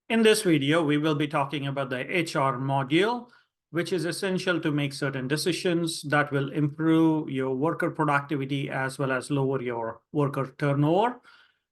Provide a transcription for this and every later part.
In this video, we will be talking about the HR module, which is essential to make certain decisions that will improve your worker productivity as well as lower your worker turnover.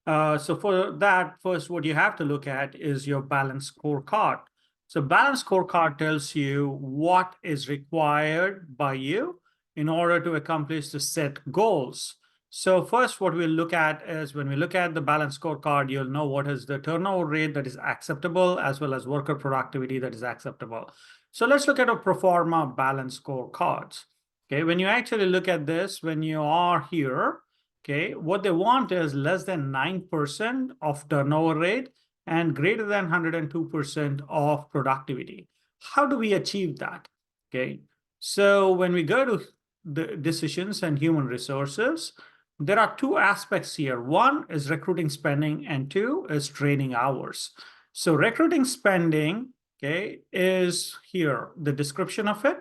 So for that, first, what you have to look at is your balance scorecard. So balance scorecard tells you what is required by you in order to accomplish the set goals. So first, what we'll look at is when we look at the balance scorecard, you'll know what is the turnover rate that is acceptable as well as worker productivity that is acceptable. So let's look at a proforma balance scorecards. Okay, when you actually look at this, when you are here, okay, what they want is less than 9% of turnover rate and greater than 102% of productivity. How do we achieve that? Okay, so when we go to the decisions and human resources, there are two aspects here. One is recruiting spending and two is training hours. So recruiting spending, okay, is here, the description of it.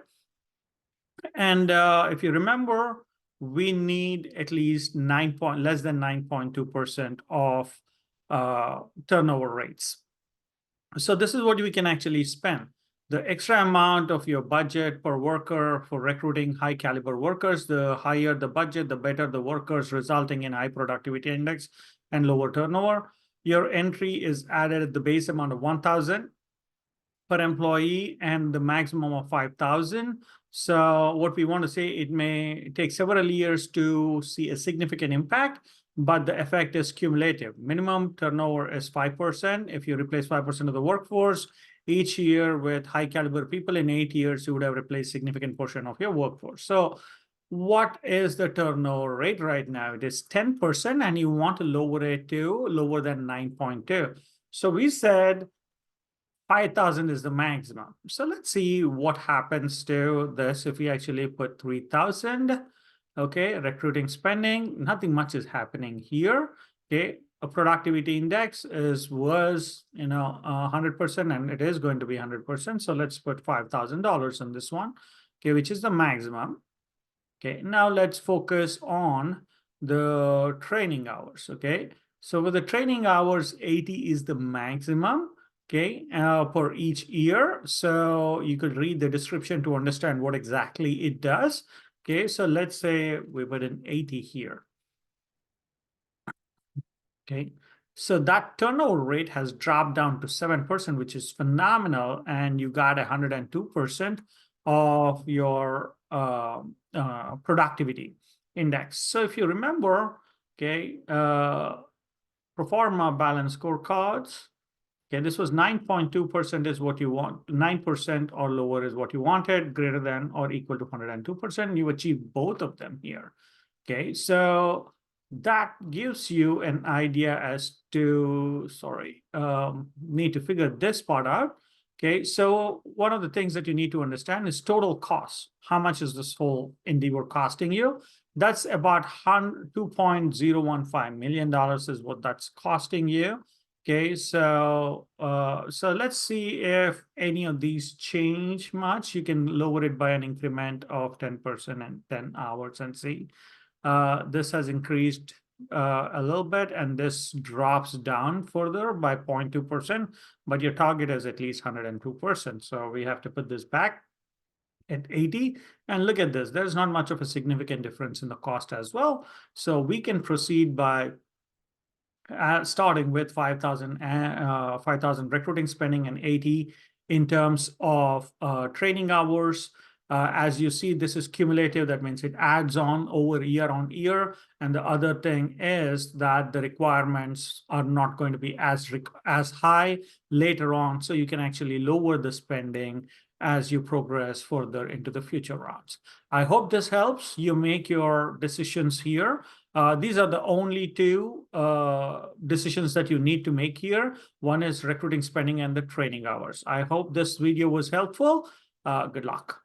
And if you remember, we need at least less than 9.2% of turnover rates. So this is what we can actually spend. The extra amount of your budget per worker for recruiting high caliber workers, the higher the budget, the better the workers, resulting in high productivity index and lower turnover. Your entry is added at the base amount of 1,000 per employee and the maximum of 5,000. So what we want to say, it may take several years to see a significant impact, but the effect is cumulative. Minimum turnover is 5%. If you replace 5% of the workforce each year with high caliber people, in 8 years, you would have replaced significant portion of your workforce. So what is the turnover rate right now? It is 10%, and you want to lower it to lower than 9.2. So we said 5,000 is the maximum. So let's see what happens to this if we actually put 3,000. Okay, recruiting spending, nothing much is happening here. Okay, a productivity index was 100%, and it is going to be 100%. So let's put $5,000 on this one, okay, which is the maximum. Okay, now let's focus on the training hours. Okay, so with the training hours, 80 is the maximum, okay, per each year. So you could read the description to understand what exactly it does. Okay, so let's say we put an 80 here. Okay, so that turnover rate has dropped down to 7%, which is phenomenal, and you got 102% of your productivity index. So if you remember, okay, proforma balance scorecards, okay, this was 9.2% is what you want. 9% or lower is what you wanted, greater than or equal to 102%. You achieve both of them here. Okay, so that gives you an idea as to, need to figure this part out. Okay, so one of the things that you need to understand is total cost. How much is this whole endeavor costing you? That's about $2.015 million is what that's costing you. Okay, so let's see if any of these change much. You can lower it by an increment of 10% and 10 hours and see. This has increased a little bit, and this drops down further by 0.2%, but your target is at least 102%. So we have to put this back at 80, and look at this. There's not much of a significant difference in the cost as well. So we can proceed by starting with 5,000 recruiting spending and 80 in terms of training hours. As you see, this is cumulative. That means it adds on over year on year. And the other thing is that the requirements are not going to be as high later on. So you can actually lower the spending as you progress further into the future rounds. I hope this helps you make your decisions here. These are the only two decisions that you need to make here. One is recruiting spending and the training hours. I hope this video was helpful. Good luck.